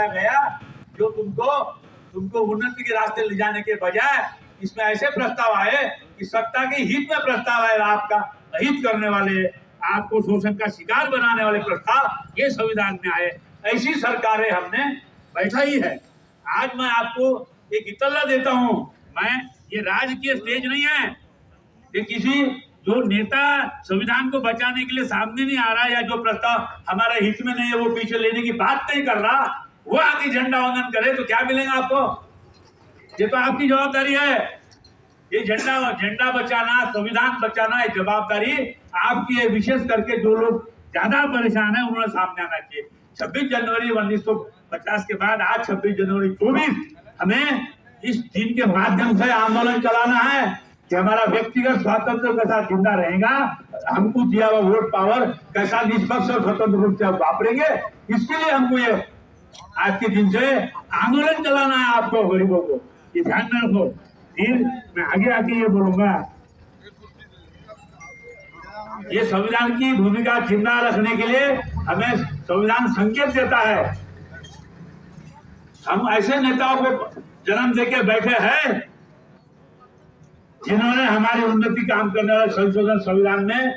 लाया गया जो तुमको उन्नति के रास्ते ले जाने के बजाय इसमें ऐसे प्रस्ताव आए कि सत्ता के हित में प्रस्ताव आए, आपका अहित करने वाले, आपको शोषण का शिकार बनाने वाले प्रस्ताव ये संविधान में आए। ऐसी सरकारें हमने बैठा ही है। आज मैं आपको एक इतला देता हूँ, मैं ये राजकीय स्टेज नहीं है कि किसी जो नेता संविधान को बचाने के लिए सामने नहीं आ रहा या जो प्रस्ताव हमारे हित में नहीं है वो पीछे लेने की बात नहीं कर रहा, वो आके झंडा वंदन करे तो क्या मिलेगा आपको? ये तो आपकी जवाबदारी है। ये झंडा बचाना, संविधान बचाना ये जवाबदारी आपकी है। विशेष करके जो लोग ज्यादा परेशान है उन्होंने सामने आना चाहिए। 26 जनवरी 1950 के बाद आज 26 जनवरी 24 हमें इस दिन के माध्यम से आंदोलन चलाना है कि हमारा व्यक्तिगत स्वातंत्र कैसा जिंदा रहेगा, हमको दिया हुआ वोट पावर कैसा निष्पक्ष और स्वतंत्र रूप से वापरेंगे। इसके लिए हमको ये आज के दिन से आंदोलन चलाना है। आपको गरीबों को ये ध्यान में रखो। फिर मैं आगे आके ये बोलूंगा, ये संविधान की भूमिका जिंदा रखने के लिए हमें संविधान संकेत देता है। हम ऐसे नेताओं को जन्म देके बैठे हैं जिन्होंने हमारी उन्नति काम करने वाले संशोधन संविधान में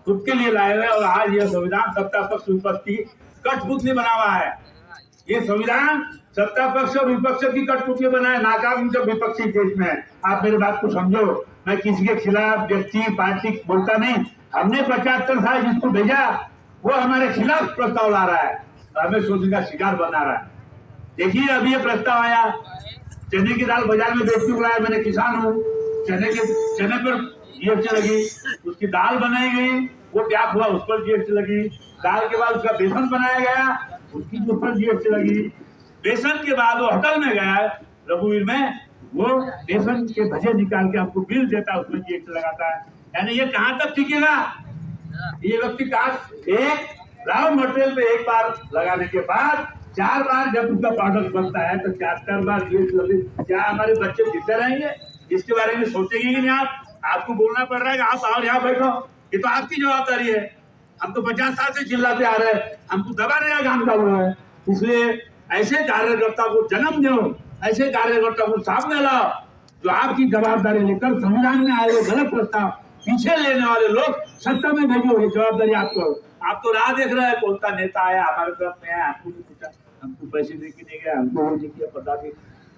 खुद के लिए लाए हुए, और आज यह संविधान सत्ता पक्ष विपक्ष की कठपुतली बना हुआ है। ये संविधान सत्ता पक्ष और विपक्ष की कठपुतली बना है, नाकाम जो विपक्षी देश में है। आप मेरी बात को समझो, मैं किसी के खिलाफ व्यक्ति पार्टी बोलता नहीं। हमने 75 साल जिसको भेजा वो हमारे खिलाफ प्रस्ताव ला रहा है, हमें शोषण का शिकार बना रहा है। देखिए अभी ये प्रस्ताव आया, चने की दाल बाजार में बेचने को लाया, मैंने किसान हूँ, चने पर जीएसटी लगी, उसकी दाल बनाई गई, वो त्याग हुआ, उस पर जीएसटी लगी। दाल के बाद उसका बेसन बनाया गया, उसकी ऊपर जीएसटी लगी। बेसन के बाद वो होटल में गया रघुवीर में, वो बेसन के भजे निकाल के हमको बिल देता है, उसमें जीएसटी लगाता है। यानी ये कहाँ तक टिकेगा? ये व्यक्ति एक रॉ मटेरियल पे एक बार लगाने के बाद 4 बार जब उसका प्रोडक्ट बनता है तो 4 बार जीएसटी, क्या हमारे बच्चे जीते रहेंगे? इसके बारे में सोचेंगे कि नहीं? आपको बोलना पड़ रहा है कि आप और यहाँ बैठो, ये तो आपकी जवाबदारी है। हम तो 50 साल से चिल्लाते आ रहे हैं, हमको दबाने का काम कर रहा है। इसलिए ऐसे कार्यकर्ता को जन्म दो, ऐसे कार्यकर्ता को सामने लाओ जो आपकी जवाबदारी लेकर संविधान में आए गलत प्रस्ताव पीछे लेने वाले लोग सत्ता में भेजो। ये जवाबदारी आपको। आप तो राह देख रहे हैं कौन सा नेता आया हमारे तरफ में है, आपको नहीं पूछा, हमको पैसे दे के नहीं गया, हमको वो नहीं किया, पता नहीं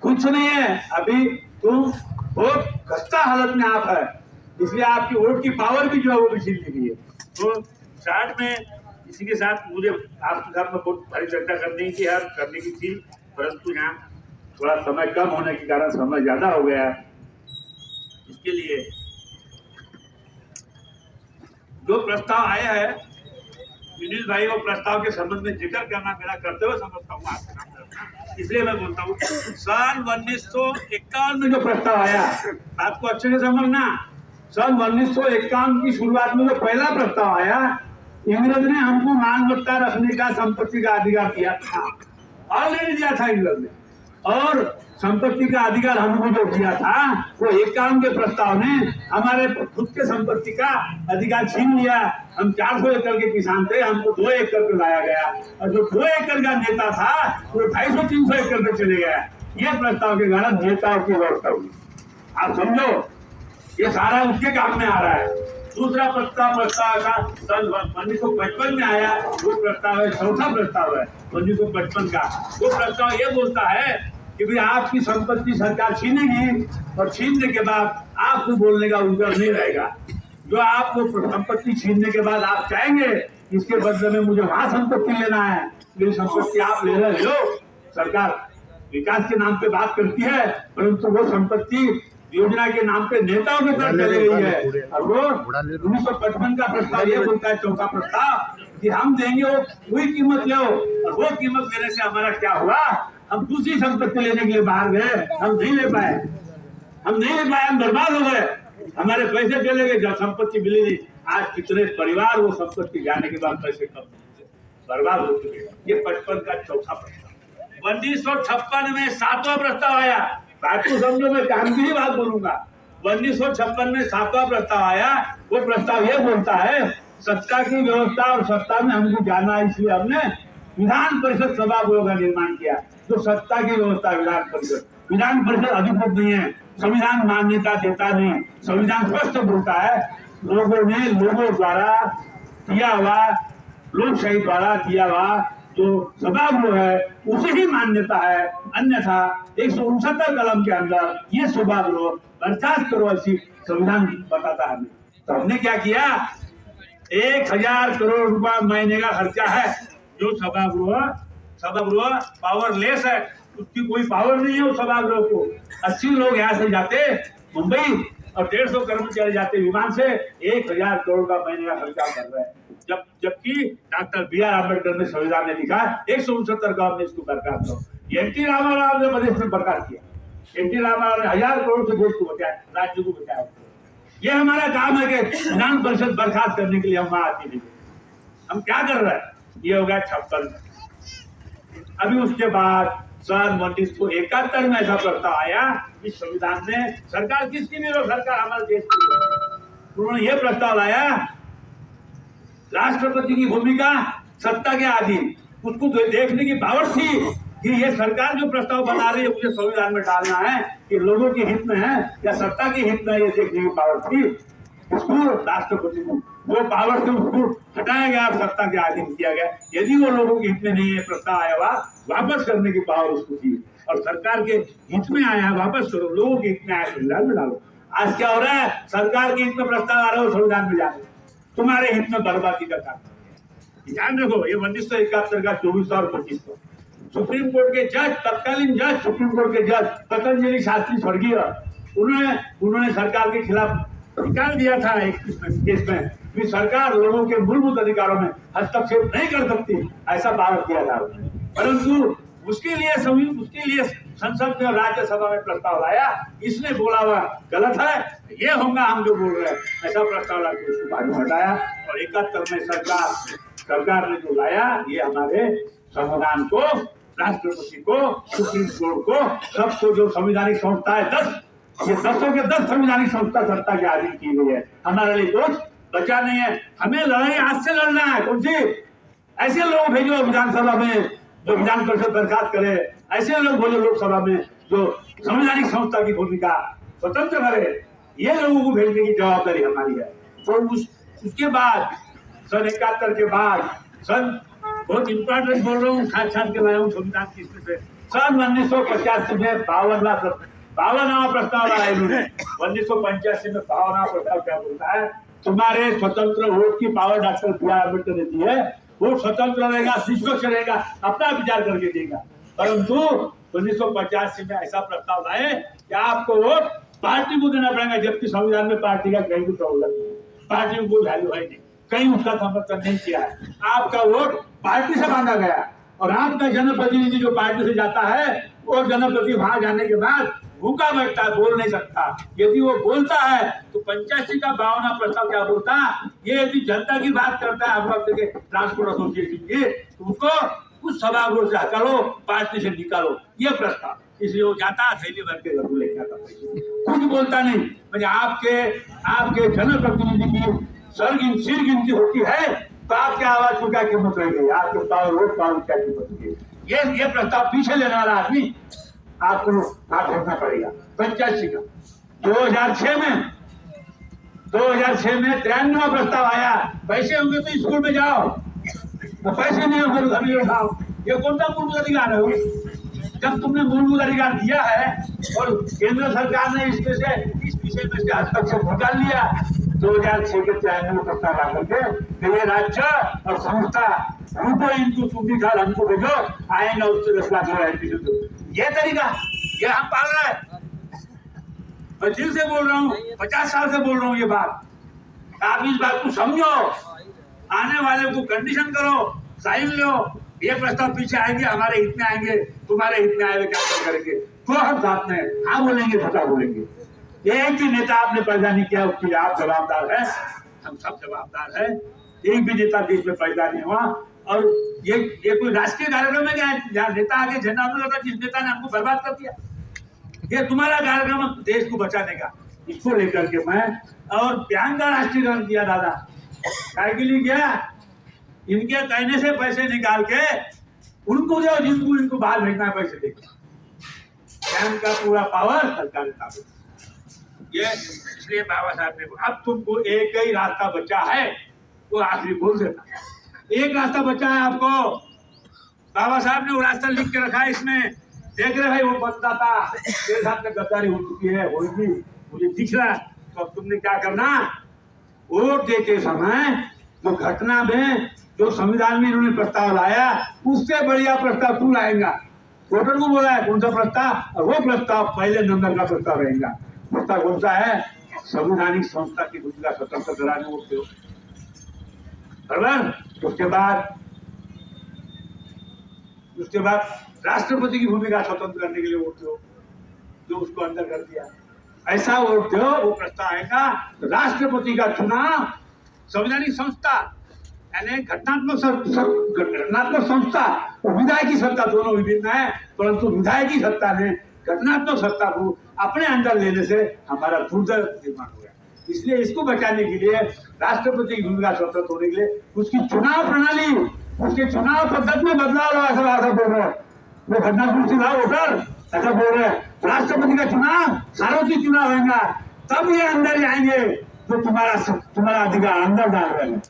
कुछ नहीं है। अभी तुम बहुत खस्ता हालत में आप है, इसलिए आपकी वोट की पावर भी जो है वो भी छीन ली गई है। तो शार्ट में इसी के साथ मुझे आपके साथ में बहुत भारी चर्चा करने की थी, परंतु यहाँ थोड़ा समय कम होने के कारण समय ज्यादा हो गया है। इसके लिए जो प्रस्ताव आया है, विनील भाई वो प्रस्ताव के संबंध में जिक्र करना मेरा कर्तव्य समझता हूँ, आपके नाम, इसलिए मैं बोलता हूँ। सन 1951 में जो प्रस्ताव आया, आपको अच्छे से समझना, सन 1951 की शुरुआत में जो पहला प्रस्ताव आया, इंग्रज ने हमको मालमत्ता रखने का, संपत्ति का अधिकार दिया था, ऑलरेडी दिया था इंग्रज ने, और संपत्ति का अधिकार हमको जो दिया था वो 51 के प्रस्ताव ने हमारे खुद के संपत्ति का अधिकार छीन लिया। हम 400 एकड़ के किसान थे, हमको 2 एकड़ पे लाया गया, और जो 2 एकड़ का नेता था वो 250-300 एकड़ पे चले गया। ये प्रस्ताव के कारण नेताओं की व्यवस्था हुई। आप समझो, ये सारा उसके काम में आ रहा है। दूसरा प्रस्ताव का सन 1955 में आया, वो प्रस्ताव है, चौथा प्रस्ताव है 1955 का। वो प्रस्ताव ये बोलता है कि भाई आपकी संपत्ति सरकार छीनेगी, और छीनने के बाद आपको बोलने का अधिकार नहीं रहेगा। जो आपको संपत्ति छीनने के बाद आप चाहेंगे इसके बदले में मुझे वहां संपत्ति लेना है, मेरी संपत्ति आप ले रहे हो। सरकार विकास के नाम पे बात करती है, परंतु वो संपत्ति योजना के नाम पे नेताओं के तरफ चली गई है। और वो 1955 का प्रस्ताव ये बोलता है, चौथा प्रस्ताव, कि हम देंगे वही कीमत लो, और वो कीमत लेने से हमारा क्या हुआ, हम दूसरी संपत्ति लेने के लिए बाहर गए, हम नहीं ले पाए, हम बर्बाद हो गए, हमारे पैसे चले गए, जब संपत्ति मिली नहीं। आज कितने परिवार वो संपत्ति जाने के बाद पैसे कम बर्बाद हो चुके। ये 55 का चौथा प्रस्ताव। 1956 में 7वां प्रस्ताव आया। बात को समझो, मैं काम की ही बात बोलूंगा। 1956 में 7वां प्रस्ताव आया। वो प्रस्ताव ये बोलता है, सत्ता की व्यवस्था और सत्ता में हमको जाना है, इसलिए हमने विधान परिषद सभागृह का निर्माण किया। जो सत्ता की व्यवस्था विधान परिषद अधिकृत नहीं है, संविधान मान्यता देता नहीं, संविधान स्पष्ट बोलता है लोगों द्वारा किया हुआ, लोकशाही द्वारा किया हुआ जो सभागृह है उसे ही मान्यता है, अन्यथा 169 कलम के अंदर ये सभागृह बर्खास्त करो ऐसी संविधान बताता है हमें। तो हमने क्या किया, 1000 करोड़ रुपया महीने का खर्चा है। जो सभागृह पावरलेस है, उसकी कोई पावर नहीं है उस सभागृह को। 80 लोग यहाँ से जाते मुंबई और 150 कर्मचारी जाते विमान से, 1000 करोड़ का महीने का खर्चा कर रहे हैं। जबकि डॉक्टर BR अम्बेडकर ने संविधान में लिखा 169 गांव में इसको बर्खास्त करो। NT रामाराव ने प्रदेश में बर्खास्त किया। NT रामाराव ने 1000 करोड़ से देश को बचाया, राज्य को बचाया। ये हमारा काम है कि विधान परिषद बर्खास्त करने के लिए हम वहां आते नहीं। हम क्या कर रहे हैं, ये हो गया 56। अभी उसके बाद सन 1971 में ऐसा प्रस्ताव आया इस संविधान में, सरकार किसकी भी हो, सरकार हमारे देश की, उन्होंने ये प्रस्ताव लाया राष्ट्रपति की भूमिका सत्ता के अधीन। उसको देखने की पावर थी कि ये सरकार जो प्रस्ताव बना रही है मुझे संविधान में डालना है कि लोगों के हित में है या सत्ता के हित में, ये देखने की पावर थी उसको राष्ट्रपति को। वो पावर से उसको हटाया गया और सत्ता के अधीन किया गया। यदि वो लोगों के हित में नहीं है प्रस्ताव आया हुआ, वापस करने की पावर उसको थी। और सरकार के हित में आया, वापस करो, लोगों के हित में आया, संविधान में डालो। आज क्या हो रहा है, सरकार के हित में प्रस्ताव आ रहा है, संविधान में जाए, तुम्हारे हित में बर्बादी का काम। ध्यान रखो, ये 1971 का 24 और 25 सुप्रीम कोर्ट के जज, तत्कालीन जज, सुप्रीम कोर्ट के जज पतंजलि शास्त्री स्वर्गीय, उन्होंने सरकार के खिलाफ निकाल दिया था एक केस में कि सरकार लोगों के मूलभूत अधिकारों में हस्तक्षेप नहीं कर सकती, ऐसा पावर किया था। परंतु उसके लिए संसद में और राज्यसभा में प्रस्ताव लाया, इसने बोला हुआ गलत है, ये होगा हम जो बोल रहे हैं, ऐसा प्रस्ताव ला के उसको बाजू हटाया। और 71 में सरकार ने जो लाया, ये हमारे संविधान को, राष्ट्रपति को, सुप्रीम कोर्ट को, सबको जो संवैधानिक संस्था है 10, ये 10 के 10 संवैधानिक संस्था सत्ता के अधीन की गई है। हमारे लिए कुछ बचा नहीं है, हमें लड़ाई आज से लड़ना है। कौन सी ऐसे लोग भेजो विधानसभा में जो विधान परिषद बर्खास्त करे, ऐसे लोग भेजो लोकसभा में जो संवैधानिक संस्था की भूमिका स्वतंत्र करे, ये लोगों को भेजने की जवाबदारी हमारी है। तो उसके बाद सन 71 के बाद बहुत इंपॉर्टेंट बोल रहा हूँ, छान के लाया हूँ संविधान की से सन 1985 में 52वां प्रस्ताव लाया इन्होंने। 1985 में 52वां प्रस्ताव क्या बोलता है, तुम्हारे स्वतंत्र वोट की पावर डॉक्टर BR अम्बेडकर ने दी है, वो स्वतंत्र रहेगा, निष्पक्ष रहेगा, अपना विचार करके देगा। परंतु 1985 में ऐसा प्रस्ताव लाए कि आपको वोट पार्टी को देना पड़ेगा, जबकि संविधान में पार्टी का कहीं भी प्रॉब्लम नहीं, पार्टी को कोई वैल्यू है नहीं, कहीं उसका समर्थन नहीं किया है। आपका वोट पार्टी से मांगा गया और आपका जनप्रतिनिधि जो पार्टी से जाता है, वो जनप्रतिनिधि वहां जाने के बाद भूखा बैठता है, बोल नहीं सकता। यदि वो बोलता है तो 85 का 52वां प्रस्ताव क्या बोलता है, ये यदि जनता की बात करता है, हम वक्त के ट्रांसपोर्ट एसोसिएशन की, तो उसको उस सभागृह से हटालो, पार्टी से निकालो, ये प्रस्ताव। इसलिए वो जाता थैली भर के घर लेके आता, कुछ बोलता नहीं। म्हणजे आपके जनप्रतिनिधि की सिर गिनती होती है तो आपके आवाज को क्या कीमत रहेगी, आपके पावर वोट पावर क्या कीमत होगी। ये प्रस्ताव पीछे लेने वाला आदमी आपको हाथ रखना पड़ेगा। 85 का 2006 में 93वां प्रस्ताव आया, पैसे होंगे तो स्कूल में जाओ, पैसे नहीं होंगे तो घर में उठाओ। ये कौन सा मूलभूत अधिकार है? जब तुमने मूलभूत अधिकार दिया है और केंद्र सरकार ने इस विषय में से हस्तक्षेप निकाल लिया 2006 के 93 प्रस्ताव ला करके, ये राज्य और संस्था रुको, इनको तुम भी घर हमको भेजो, आएंगे उससे 10 लाख एडमिशन दो। ये तरीका ये हम पाल रहे हैं। मैं दिल से बोल रहा हूँ, 50 साल से बोल रहा हूँ ये बात। आप इस बात को समझो, आने वाले को कंडीशन करो, साइन लो, ये प्रस्ताव पीछे आएंगे, हमारे हित में आएंगे, तुम्हारे हित में आएंगे, क्या करेंगे तो हम साथ में हाँ बोलेंगे, झूठा बोलेंगे। एक भी नेता आपने पैदा नहीं किया, उसके लिए आप जवाबदार है, हम सब जवाबदार है। एक भी नेता देश में पैदा नहीं हुआ। और ये कोई राष्ट्रीय कार्यक्रम है क्या, जहाँ नेता आगे झंडा होता, जिस नेता ने हमको बर्बाद कर दिया। ये तुम्हारा कार्यक्रम है देश को बचाने का। इसको लेकर के मैं और बैंक का राष्ट्रीयकरण किया दादा, काय के लिए किया, इनके कहने से पैसे निकाल के उनको जो जिनको इनको बाहर भेजना है पैसे देकर, बैंक का पूरा पावर सरकार के ताबे। ये इसलिए बाबा साहब ने अब तुमको एक ही रास्ता बचा है, वो आखिरी बोल देता, एक रास्ता बचा है आपको। बाबा साहब ने वो रास्ता लिख के रखा है इसमें, देख रहे भाई वो बंदा था मेरे साथ में गद्दारी हो चुकी है, होगी, मुझे दिख रहा है। तो अब तुमने क्या करना, वोट देते समय जो घटना में जो संविधान में इन्होंने प्रस्ताव लाया उससे बढ़िया प्रस्ताव तू लाएगा। वोटर को बोला है कौन सा प्रस्ताव, और वो प्रस्ताव पहले नंबर का प्रस्ताव रहेगा। प्रस्ताव कौन सा है, संवैधानिक संस्था की भूमिका स्वतंत्र कराने वोट दो, बराबर। उसके बाद राष्ट्रपति की भूमिका स्वतंत्र करने के लिए वोट दो, जो उसको अंदर कर दिया। ऐसा वोट दो, वो प्रस्ताव आएगा। राष्ट्रपति का चुनाव संवैधानिक संस्था यानी घटनात्मक संस्था और विधायकी सत्ता दोनों विभिन्न है, परंतु विधायकी सत्ता ने घटनात्मक सत्ता को अपने अंदर लेने से हमारा दुर्दर निर्माण हो गया। इसलिए इसको बचाने के लिए राष्ट्रपति की भूमिका स्वतंत्र होने के लिए उसकी चुनाव प्रणाली, उसके चुनाव पद्धति में बदलाव ला, ऐसा बोल रहे हैं वो घटनात्मक चुनाव वोटर, ऐसा बोल रहे हैं। राष्ट्रपति का चुनाव सार्वत्रिक चुनाव होगा, तब ये अंदर ही आएंगे तो तुम्हारा अधिकार अंदर डाल रहे हैं।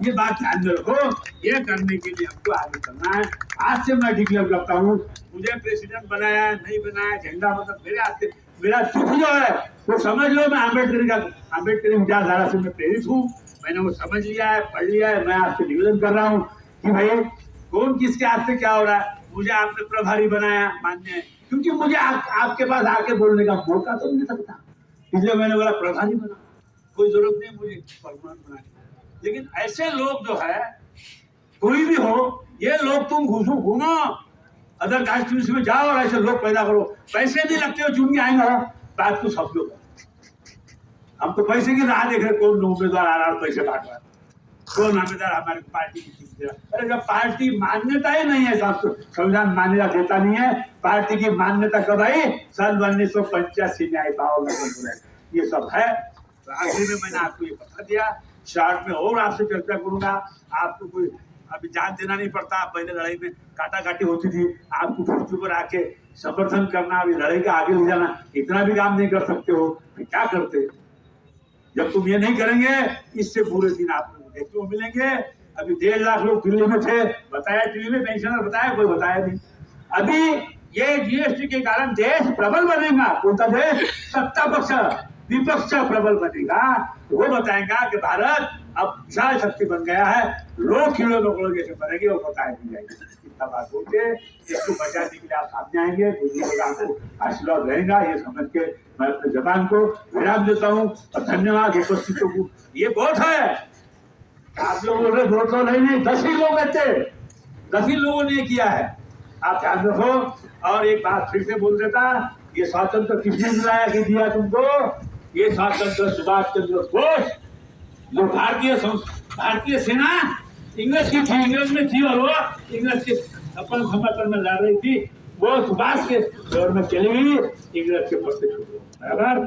ये बात ध्यान में रखो। ये करने के लिए हमको आगे चलना है। आज से मैं डिक्लेयर करता हूँ, मुझे प्रेसिडेंट बनाया नहीं बनाया, झंडा मतलब मेरे हाथ से, मेरा सुख जो है वो समझ लो, मैं अम्बेडकरी विचारधारा से मैं प्रेरित हूँ, मैंने वो समझ लिया है, पढ़ लिया है। मैं आपसे निवेदन कर रहा हूँ कि भाई कौन किसके हाथ से क्या हो रहा है, मुझे आपने प्रभारी बनाया मान्य है, क्योंकि मुझे आपके पास आके बोलने का मौका तो नहीं सकता, इसलिए मैंने बोला प्रभारी बना, कोई जरूरत नहीं मुझे परमानेंट बनाने। लेकिन ऐसे लोग जो है कोई भी हो, ये लोग तुम घूमो अदर कास्ट में जाओ और ऐसे लोग पैदा करो, पैसे नहीं लगते हो, चुन के आएंगे। बात तो सब लोग, हम तो पैसे की राह देख रहे, कौन उम्मीदवार आ रहा है पैसे बांट रहा है, कौन उम्मीदवार हमारे पार्टी की चीज दे रहा। अरे जब पार्टी मान्यता ही नहीं है, संविधान मान्यता देता नहीं है, पार्टी की मान्यता कब आई, सन 1985 में आई, ये सब है। तो आखिर में मैंने आपको ये बता दिया, शॉर्ट में और आपसे चर्चा करूंगा। आपको कोई अभी जान देना नहीं पड़ता, पहले लड़ाई में काटा काटी होती थी, आपको कुर्सी पर आके समर्थन करना, अभी लड़ाई का आगे ले जाना, इतना भी काम नहीं कर सकते हो, क्या करते। जब तुम ये नहीं करेंगे, इससे पूरे दिन आप लोग देखते हुए मिलेंगे। अभी 1.5 लाख लोग दिल्ली में थे, बताया टीवी में, पेंशनर बताया, कोई बताया नहीं। अभी ये जीएसटी के कारण देश प्रबल बनेगा, कौन सा देश, सत्ता पक्ष विपक्ष प्रबल बनेगा, तो वो बताएगा कि भारत अब विशाल शक्ति बन गया है, लोग खिलो लोगों जैसे बनेंगे, वो बताया नहीं जाएगी। इतना बात होते, इसको बचाने के लिए आप सामने आएंगे, आपको आशीर्वाद रहेगा, ये समझ के मैं अपने जबान को विराम देता हूँ। और धन्यवाद उपस्थितों को। ये वोट है, आप लोग बोल रहे वोट तो नहीं, 10 ही लोग थे, 10 ही लोगों ने किया है, आप ध्यान रखो। और एक बात फिर से बोल देता, ये स्वातंत्र किसने दिलाया कि दिया तुमको, ये स्वातंत्र सुभाष चंद्र बोस, जो भारतीय सेना इंग्लिश की थी, इंग्लिश में थी, और वो इंग्लिश के अपन समर्थन में लड़ रही थी, वो सुभाष के दौर में चली गई, इंग्लिश के पत्ते छूटे, बराबर।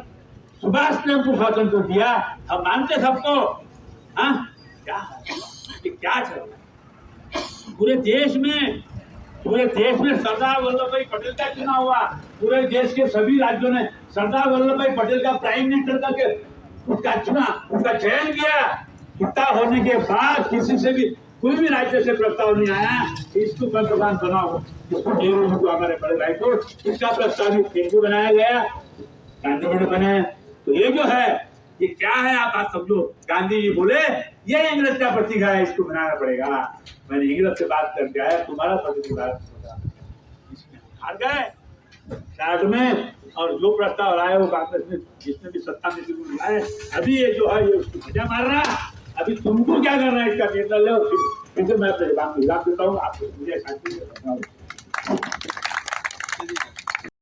सुभाष ने हमको स्वातंत्र दिया, हम मानते सबको। हाँ, क्या चल रहा है पूरे देश में सरदार वल्लभ भाई पटेल का चुनाव हुआ, पूरे देश के सभी राज्यों ने सरदार वल्लभ भाई पटेल का प्राइम मिनिस्टर करके उसका चयन किया। इतना होने के बाद किसी से भी कोई भी राज्य से प्रस्ताव नहीं आया इसको पंतप्रधान बनाओ, इसको नेहरू को, हमारे बड़े भाई को, इसका प्रस्ताव केंद्र बनाया गया, गांधी बने। तो ये जो है, ये क्या है, आप बात समझो। गांधी जी बोले ये इंग्रज का प्रतीक है, इसको बनाना पड़ेगा। मैंने इंग्रज से बात करके आया, तुम्हारा प्रतीक हार गए शायद में, और जो प्रस्ताव लाए वो कांग्रेस ने जिसने भी सत्ता में लाए, अभी ये जो है ये उसको मजा मार रहा है। अभी तुमको क्या करना है, इसका निर्णय लो। फिर मैं अपने जवाब देता हूँ, आप मुझे शांति से